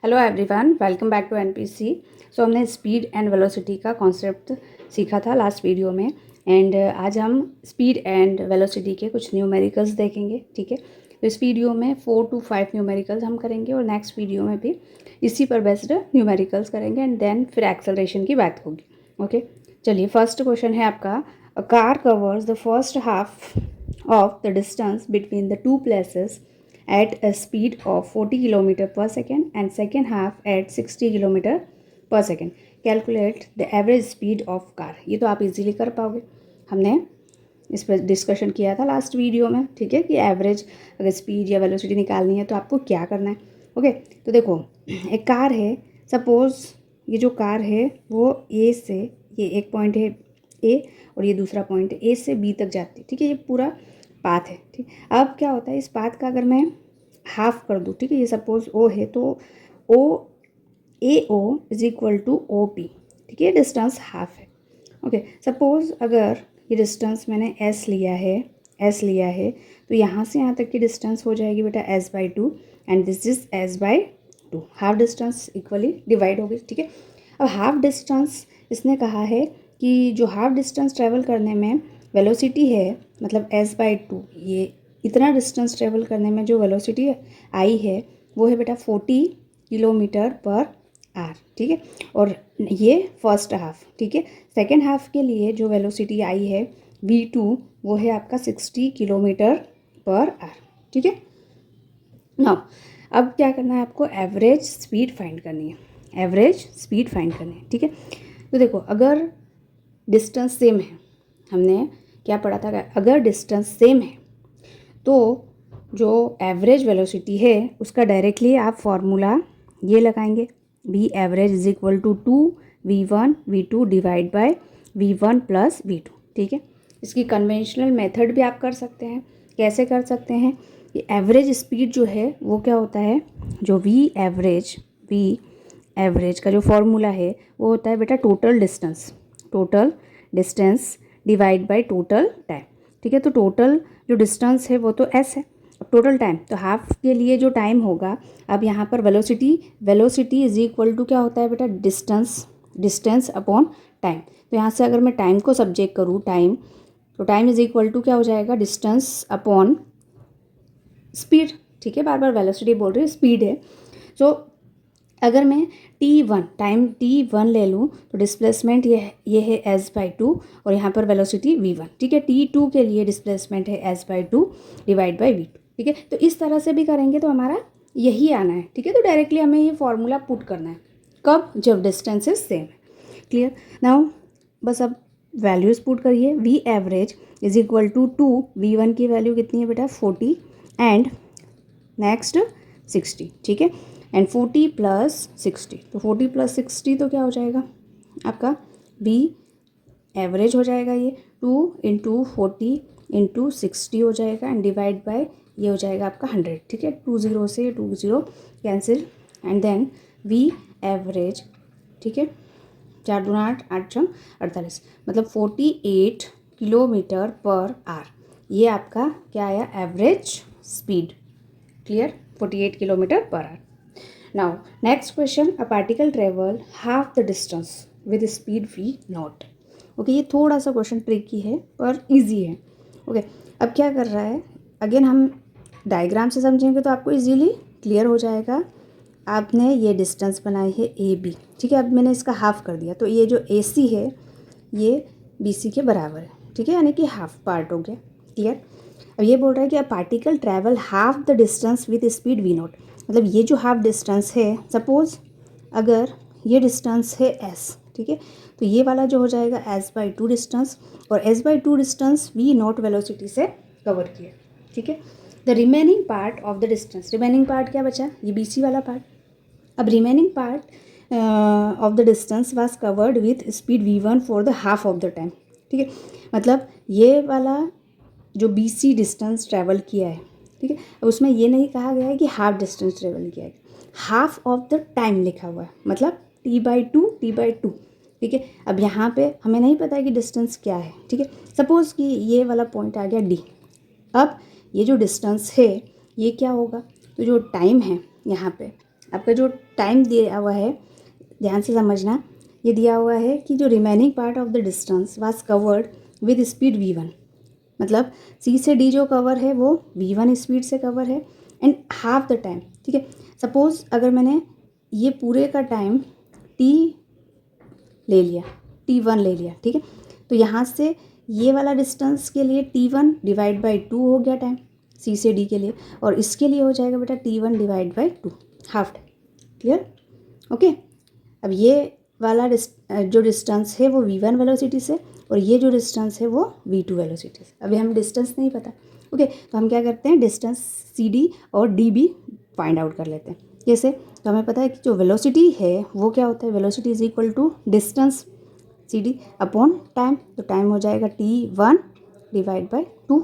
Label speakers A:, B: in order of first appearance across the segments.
A: Hello everyone, welcome back to NPC. So हमने speed and velocity का concept सीखा था लास्ट वीडियो में। एंड आज हम स्पीड एंड वेलोसिटी के कुछ न्यूमेरिकल्स देखेंगे। ठीक है, तो इस वीडियो में 4 to 5 न्यूमेरिकल्स हम करेंगे और नेक्स्ट वीडियो में भी इसी पर बेस्ड न्यूमेरिकल्स करेंगे एंड देन फिर एक्सेलरेशन की बात होगी। ओके, चलिए फर्स्ट क्वेश्चन है आपका, a car covers the first half of the distance between the two places at a speed of 40 km per second and second half at 60 km per second. Calculate the average speed of car. ये तो आप easily कर पाओगे, हमने इस पर discussion किया था लास्ट वीडियो में। ठीक है, कि एवरेज अगर स्पीड या वेलोसिटी निकालनी है तो आपको क्या करना है। ओके, तो देखो एक कार है, सपोज ये जो कार है वो ए से, ये एक पॉइंट है ए और ये दूसरा पॉइंट है, ए से बी तक जाती है। ठीक है, ये पूरा पाथ है। ठीक, अब क्या होता है, इस पाथ का अगर मैं हाफ कर दूँ, ठीक है, ये सपोज ओ है तो O A O is equal to O P. ठीक है, डिस्टेंस हाफ है। ओके, सपोज अगर ये डिस्टेंस मैंने एस लिया है तो यहाँ से यहाँ तक की डिस्टेंस हो जाएगी बेटा S by to and this is S by to. Half distance equally divide हो गई। ठीक है, अब हाफ डिस्टेंस इसने कहा है कि जो हाफ डिस्टेंस ट्रैवल करने में वेलोसिटी है, मतलब एस बाई टू, ये इतना डिस्टेंस ट्रैवल करने में जो वेलोसिटी आई है वो है बेटा 40 किलोमीटर पर आर। ठीक है, और ये फर्स्ट हाफ। ठीक है, सेकेंड हाफ के लिए जो वेलोसिटी आई है v2 वो है आपका 60 किलोमीटर पर आर। ठीक है, नाउ अब क्या करना है आपको, एवरेज स्पीड फाइंड करनी है। एवरेज स्पीड फाइंड करनी है। ठीक है, तो देखो अगर डिस्टेंस सेम है, हमने क्या पढ़ा था, अगर डिस्टेंस सेम है तो जो एवरेज वेलोसिटी है उसका डायरेक्टली आप फॉर्मूला ये लगाएंगे, V average is equal to 2v1 v2 divide by v1 plus v2। ठीक है, इसकी कन्वेंशनल मेथड भी आप कर सकते हैं। कैसे कर सकते हैं, कि एवरेज स्पीड जो है वो क्या होता है, जो वी एवरेज का जो फॉर्मूला है वो होता है बेटा total distance divide by total time. ठीक है, तो टोटल जो डिस्टेंस है वो तो एस है, अब टोटल टाइम तो हाफ के लिए जो टाइम होगा, अब यहाँ पर वेलोसिटी इज इक्वल टू क्या होता है बेटा, डिस्टेंस अपॉन टाइम। तो यहाँ से अगर मैं टाइम को सब्जेक्ट करूँ, टाइम, तो टाइम इज इक्वल टू क्या हो जाएगा, डिस्टेंस अपॉन स्पीड। ठीक है, बार बार वेलोसिटी बोल रही है, स्पीड है। सो अगर मैं टाइम t1 ले लूँ तो डिस्प्लेसमेंट ये है एस बाई टू और यहाँ पर वेलोसिटी v1। ठीक है, t2 के लिए डिस्प्लेसमेंट है S by to divide by v2। ठीक है, तो इस तरह से भी करेंगे तो हमारा यही आना है। ठीक है, तो डायरेक्टली हमें ये फॉर्मूला पुट करना है, कब, जब डिस्टेंसेज सेम है। क्लियर, नाउ बस अब वैल्यूज़ पुट करिए, V average is equal to v1 की वैल्यू कितनी है बेटा 40 एंड नेक्स्ट 60। ठीक है, एंड 40 प्लस 60, तो 40 प्लस 60 तो क्या हो जाएगा आपका वी एवरेज हो जाएगा, ये 2 इंटू 40 इंटू 60 हो जाएगा एंड डिवाइड बाय ये हो जाएगा आपका 100। ठीक है, 20 से 20 cancel and then V average. ठीक है, 4 दूना 8, 8 छम 48, मतलब 48 किलोमीटर पर आर। ये आपका क्या आया, average speed. Clear, 48 kilometre per hour. Now next question, a particle travel half the distance with speed v nought. Okay, ये थोड़ा सा क्वेश्चन ट्रिकी है पर इजी है। ओके, अब क्या कर रहा है, अगेन हम डायग्राम से समझेंगे तो आपको इजीली क्लियर हो जाएगा। आपने ये डिस्टेंस बनाई है ए बी। ठीक है, अब मैंने इसका हाफ कर दिया तो ये जो ए सी है ये बी सी के बराबर है। ठीक है, यानी कि हाफ पार्ट हो गया। क्लियर, अब ये बोल रहा है कि a particle travel half the distance with speed V nought. मतलब ये जो हाफ डिस्टेंस है, सपोज अगर ये डिस्टेंस है एस, ठीक है, तो ये वाला जो हो जाएगा एस बाई टू डिस्टेंस, और S by two distance V nought velocity से कवर किया। ठीक है, the remaining part of the distance, remaining part क्या बचा, ये बी सी वाला पार्ट। अब remaining part of the distance was covered with speed v1 for the half of the time. ठीक है, मतलब ये वाला जो बी सी डिस्टेंस ट्रैवल किया है, ठीक है, अब उसमें ये नहीं कहा गया है कि हाफ डिस्टेंस ट्रेवल किया है, हाफ ऑफ द टाइम लिखा हुआ है, मतलब टी बाई टू। ठीक है, अब यहाँ पे हमें नहीं पता है कि डिस्टेंस क्या है। ठीक है, सपोज़ कि ये वाला पॉइंट आ गया डी। अब ये जो डिस्टेंस है ये क्या होगा, तो जो टाइम है यहाँ पे आपका जो टाइम दिया हुआ है, ध्यान से समझना, ये दिया हुआ है कि जो remaining part of the distance was covered with speed v1, मतलब सी से डी जो कवर है वो v1 स्पीड से कवर है एंड हाफ द टाइम, ठीक है। सपोज अगर मैंने ये पूरे का टाइम t ले लिया, t1 ले लिया, ठीक है, तो यहाँ से ये वाला डिस्टेंस के लिए t1 डिवाइड बाई 2 हो गया टाइम सी से डी के लिए, और इसके लिए हो जाएगा बेटा t1 divide by 2, half time. Clear? Okay. अब ये वाला जो डिस्टेंस है वो v1 वेलोसिटी से, और ये जो डिस्टेंस है वो v2 वेलोसिटी से। अभी हमें डिस्टेंस नहीं पता, ओके, तो हम क्या करते हैं, डिस्टेंस सी डी और डी बी फाइंड आउट कर लेते हैं। कैसे? तो हमें पता है कि जो वेलोसिटी है वो क्या होता है, velocity is equal to distance C D upon time, तो टाइम हो जाएगा t1 डिवाइड बाई 2,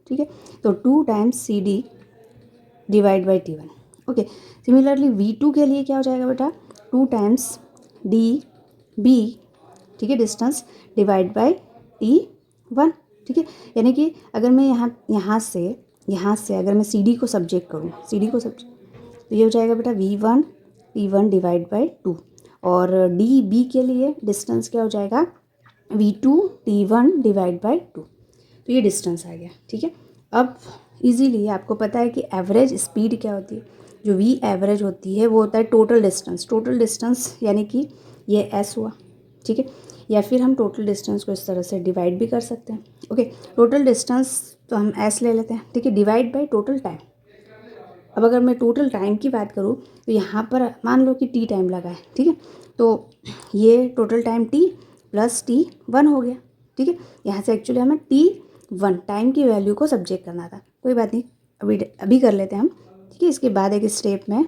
A: ठीक है, तो 2 times C D divide by t1। Okay, similarly v2 के लिए क्या हो जाएगा बेटा, 2 टाइम्स डी बी, ठीक है, डिस्टेंस डिवाइड बाई t1, ठीक है। यानी कि अगर मैं यहाँ से अगर मैं सी डी को सब्जेक्ट करूँ, तो ये हो जाएगा बेटा v1 t1 डिवाइड बाई 2, और डी बी के लिए डिस्टेंस क्या हो जाएगा, v2 t1 डिवाइड बाई 2, तो ये डिस्टेंस आ गया, ठीक है। अब इजीली आपको पता है कि एवरेज स्पीड क्या होती है, जो v एवरेज होती है वो होता है टोटल डिस्टेंस, यानी कि ये s हुआ, ठीक है, या फिर हम टोटल डिस्टेंस को इस तरह से डिवाइड भी कर सकते हैं। ओके, टोटल डिस्टेंस तो हम s ले लेते हैं, ठीक है, डिवाइड बाई टोटल टाइम। अब अगर मैं टोटल टाइम की बात करूँ तो यहाँ पर मान लो कि t टाइम लगा है, ठीक है, तो ये total time t plus t1 हो गया, ठीक है। यहाँ से एक्चुअली हमें t1 टाइम की वैल्यू को सब्जेक्ट करना था, कोई बात नहीं, अभी कर लेते हैं हम, ठीक है, इसके बाद एक स्टेप में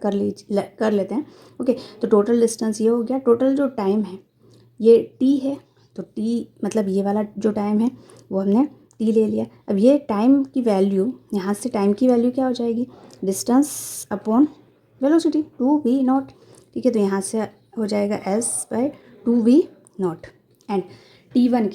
A: कर लेते हैं। ओके, तो टोटल डिस्टेंस ये हो गया, टोटल जो टाइम है ये t है, तो t मतलब ये वाला जो टाइम है वो हमने t ले लिया। अब ये टाइम की वैल्यू, यहाँ से टाइम की वैल्यू क्या हो जाएगी, डिस्टेंस अपॉन वेलोसिटी 2v0, ठीक है, तो यहाँ से हो जाएगा s by 2v0। And t1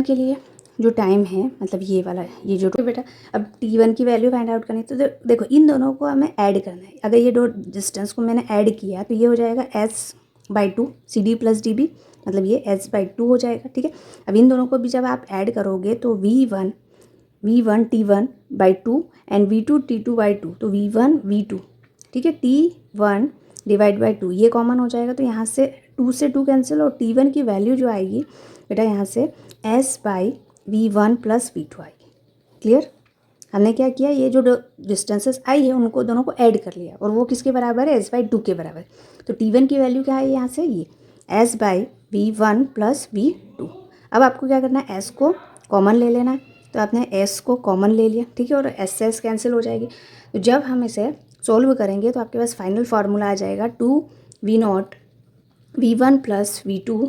A: के लिए जो टाइम है, मतलब ये वाला, ये जो बेटा, अब t1 की वैल्यू फाइंड आउट करनी है, तो देखो इन दोनों को हमें ऐड करना है। अगर ये दो डिस्टेंस को मैंने ऐड किया तो ये हो जाएगा s by 2 C D plus D B, मतलब ये s बाई 2 हो जाएगा, ठीक है। अब इन दोनों को भी जब आप ऐड करोगे तो v1 t1 by 2 and v2 t2 by 2, तो v1 v2, ठीक है, t1 डिवाइड बाई 2 ये कॉमन हो जाएगा, तो यहाँ से 2 से 2 कैंसिल, और t1 की वैल्यू जो आएगी बेटा यहाँ से s by v1 plus v2 आएगी। क्लियर? हमने क्या किया, ये जो डिस्टेंसेस आई है उनको दोनों को ऐड कर लिया, और वो किसके बराबर है, s बाई 2 के बराबर। तो t1 की वैल्यू क्या है यहाँ से, ये s by v1 plus v2। अब आपको क्या करना है, s को कॉमन ले लेना है, तो आपने s को कॉमन ले लिया, ठीक है, और s कैंसिल हो जाएगी। तो जब हम इसे सॉल्व करेंगे तो आपके पास फाइनल फार्मूला आ जाएगा 2v0 v1 plus v2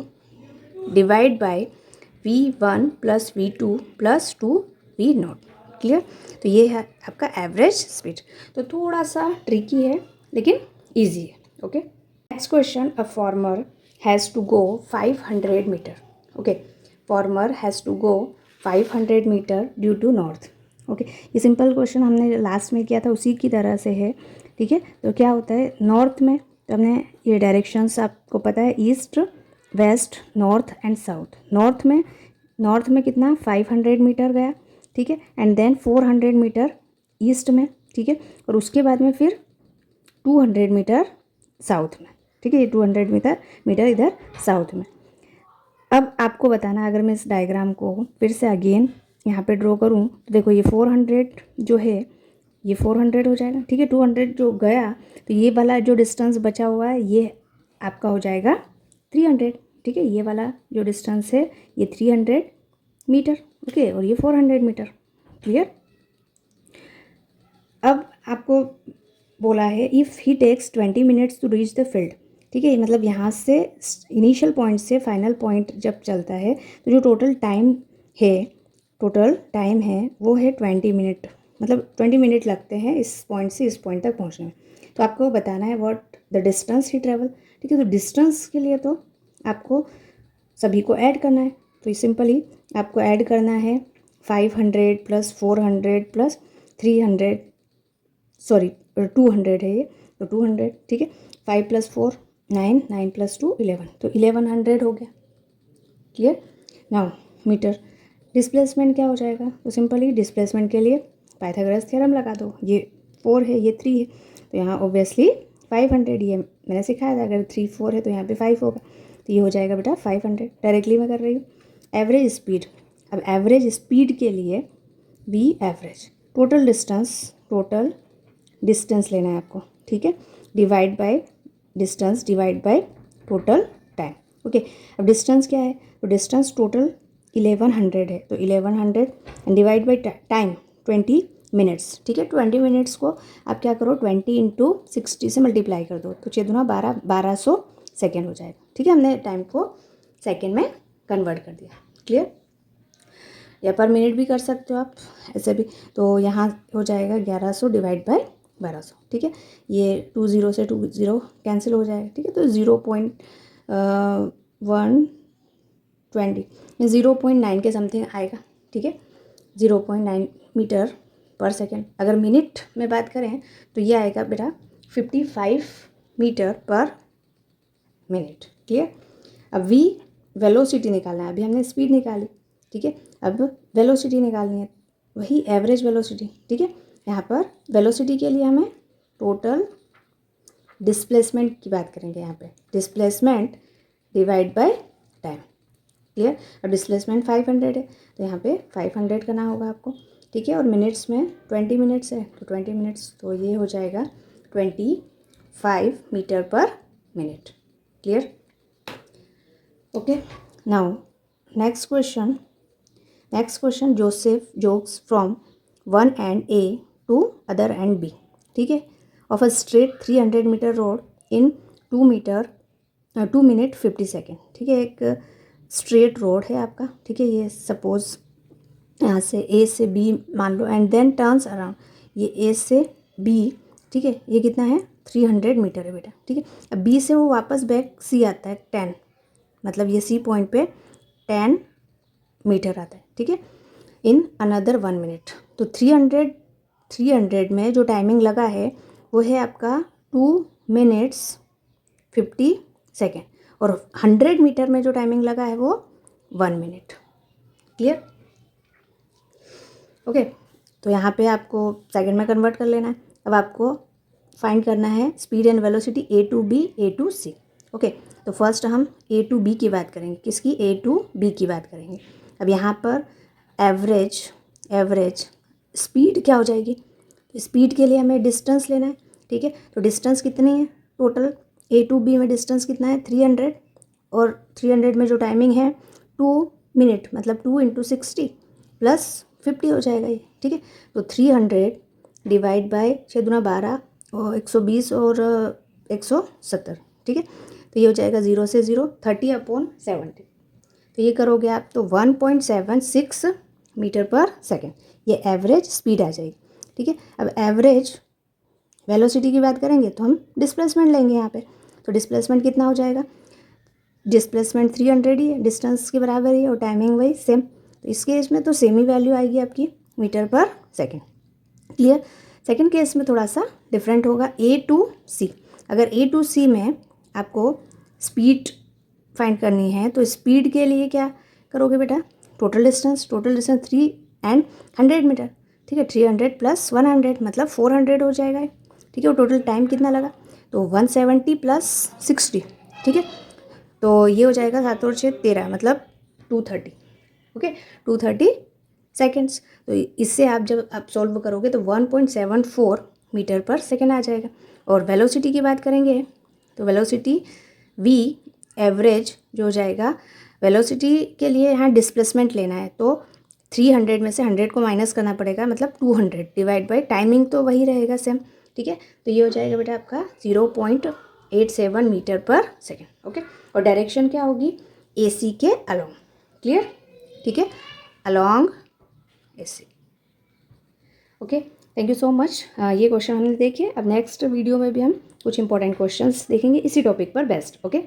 A: divide by v1 plus v2 plus 2v0। Clear? तो ये है आपका एवरेज स्पीड। तो थोड़ा सा ट्रिकी है लेकिन ईजी है। Okay, next question, a farmer has to go 500 metre. Okay, farmer has to go 500 metre due to north. Okay, ये सिंपल क्वेश्चन हमने लास्ट में किया था उसी की तरह से है, ठीक है। तो क्या होता है नॉर्थ में, तो हमने ये डायरेक्शंस आपको पता है, east west north and south. North में कितना 500 मीटर गया, ठीक है, एंड देन 400 मीटर ईस्ट में, ठीक है, और उसके बाद में फिर 200 मीटर साउथ में, ठीक है, ये 200 मीटर इधर साउथ में। अब आपको बताना है, अगर मैं इस डायग्राम को फिर से अगेन यहाँ पे ड्रॉ करूँ तो देखो ये 400 जो है ये 400 हो जाएगा, ठीक है, 200 जो गया तो ये वाला जो डिस्टेंस बचा हुआ है ये आपका हो जाएगा 300, ठीक है, ये वाला जो डिस्टेंस है ये 300 मीटर, ओके, और ये 400 मीटर। क्लियर? अब आपको बोला है if he takes 20 minutes to reach the field, ठीक है, मतलब यहाँ से इनिशियल पॉइंट से फाइनल पॉइंट जब चलता है तो जो टोटल टाइम है वो है 20 मिनट, मतलब 20 मिनट लगते हैं इस पॉइंट से इस पॉइंट तक पहुँचने में। तो आपको बताना है what the distance he travel, ठीक है। तो डिस्टेंस के लिए तो आपको सभी को ऐड करना है, तो सिंपली आपको ऐड करना है 500 प्लस 400 प्लस 300, सॉरी 200 है ये, तो 200, ठीक है। 5 + 4 9, 9 + 2 11, तो 1100 हो गया। क्लियर। नाउ मीटर डिस्प्लेसमेंट क्या हो जाएगा, तो सिंपली डिस्प्लेसमेंट के लिए पाइथागोरस थ्योरम लगा दो। ये 4 है, ये 3 है, तो यहाँ ऑब्वियसली 500, ये मैंने सिखाया था, अगर 3 4 है तो यहाँ पे 5 होगा, तो ये हो जाएगा बेटा 500। डायरेक्टली मैं कर रही हूँ। एवरेज स्पीड, अब एवरेज स्पीड के लिए वी एवरेज टोटल डिस्टेंस लेना है आपको, ठीक है। Divide by distance divide by total time. Okay, अब डिस्टेंस क्या है, तो डिस्टेंस टोटल 1100 है, तो 1100 and divide by time 20 minutes, ठीक है। 20 मिनट्स को आप क्या करो, 20 × 60 से मल्टीप्लाई कर दो, तो 6 दूना 12, 1200 सेकेंड हो जाएगा, ठीक है। हमने टाइम को सेकेंड में कन्वर्ट कर दिया। क्लियर। या पर मिनट भी कर सकते हो आप ऐसे भी, तो यहाँ हो जाएगा 1100 डिवाइड बाय 1200, ठीक है। ये 20 से 20 कैंसिल हो जाएगा, ठीक है। तो 0.120 0.9 के समथिंग आएगा, ठीक है। 0.9 मीटर पर सेकेंड। अगर मिनट में बात करें तो ये आएगा बेटा 55 मीटर पर मिनट। क्लियर। अब वी वेलोसिटी निकालना है, अभी हमने स्पीड निकाली, ठीक है। अब वेलोसिटी निकालनी है, वही एवरेज वेलोसिटी, ठीक है। यहाँ पर वेलोसिटी के लिए हमें टोटल डिस्प्लेसमेंट की बात करेंगे, यहाँ पे displacement divide by time. Clear. अब डिस्प्लेसमेंट 500 है, तो यहाँ पे 500 करना होगा आपको, ठीक है। और मिनट्स में 20 मिनट्स है, तो 20 मिनट्स, तो ये हो जाएगा 25 metre per minute. Clear. Okay, now next question Joseph jogs from one end A to other end B, ठीक है, of a straight 300 metre road in 2 minute 50 second, ठीक है। एक स्ट्रेट रोड है आपका, ठीक है। ये सपोज यहाँ से ए से बी मान लो, एंड देन टर्न्स अराउंड, ये ए से बी, ठीक है। ये कितना है, 300 मीटर है बेटा, ठीक है। अब बी से वो वापस बैक सी आता है 10, मतलब ये सी पॉइंट पे 10 मीटर आता है, ठीक है, इन अनदर 1 मिनट। तो 300 में जो टाइमिंग लगा है वो है आपका 2 मिनट्स 50 सेकेंड, और 100 मीटर में जो टाइमिंग लगा है वो 1 मिनट। क्लियर। ओके, तो यहाँ पे आपको सेकेंड में कन्वर्ट कर लेना है। अब आपको फाइंड करना है speed and velocity A to B A to C. Okay, तो फर्स्ट हम ए टू बी की बात करेंगे, किसकी, ए टू बी की बात करेंगे। अब यहाँ पर एवरेज स्पीड क्या हो जाएगी, तो स्पीड के लिए हमें डिस्टेंस लेना है, ठीक है। तो डिस्टेंस कितनी है टोटल, ए टू बी में डिस्टेंस कितना है 300, और 300 में जो टाइमिंग है 2 मिनट, मतलब 2 × 60 + 50 हो जाएगा ये, ठीक है। तो 300 डिवाइड बाय 6 दूना 12 और 120 और 170, ठीक है। तो ये हो जाएगा 0 से 0 30/70, तो ये करोगे आप तो 1.76 मीटर पर सेकेंड, ये एवरेज स्पीड आ जाएगी, ठीक है। अब एवरेज वेलोसिटी की बात करेंगे तो हम डिस्प्लेसमेंट लेंगे यहाँ पे, तो डिस्प्लेसमेंट कितना हो जाएगा, डिस्प्लेसमेंट 300 ही है, डिस्टेंस के बराबर ही है, और टाइमिंग वही सेम, तो इस केस में तो सेम ही वैल्यू आएगी आपकी मीटर पर सेकेंड। क्लियर। सेकेंड केस में थोड़ा सा डिफरेंट होगा, ए टू सी। अगर ए टू सी में आपको स्पीड फाइंड करनी है, तो स्पीड के लिए क्या करोगे बेटा, टोटल डिस्टेंस 3 एंड 100 मीटर, ठीक है। 300 + 100 मतलब 400 हो जाएगा, ठीक है। और टोटल टाइम कितना लगा, तो 170 + 60, ठीक है। तो ये हो जाएगा 7 और 6 13, मतलब 230, ओके, 230 सेकेंड्स। तो इससे आप जब आप सॉल्व करोगे तो 1.74 मीटर पर सेकेंड आ जाएगा। और वेलोसिटी की बात करेंगे तो वेलोसिटी वी एवरेज जो हो जाएगा, वेलोसिटी के लिए यहाँ डिस्प्लेसमेंट लेना है, तो 300 में से 100 को माइनस करना पड़ेगा, मतलब 200 डिवाइड बाय टाइमिंग तो वही रहेगा सेम, ठीक है। तो ये हो जाएगा बेटा आपका 0.87 मीटर पर सेकेंड, ओके। और डायरेक्शन क्या होगी, ए सी के अलोंग। क्लियर, ठीक है, along A C. Okay, thank you so much. ये क्वेश्चन हमने देखे। अब नेक्स्ट वीडियो में भी हम कुछ इंपॉर्टेंट क्वेश्चंस देखेंगे इसी टॉपिक पर बेस्ट, ओके।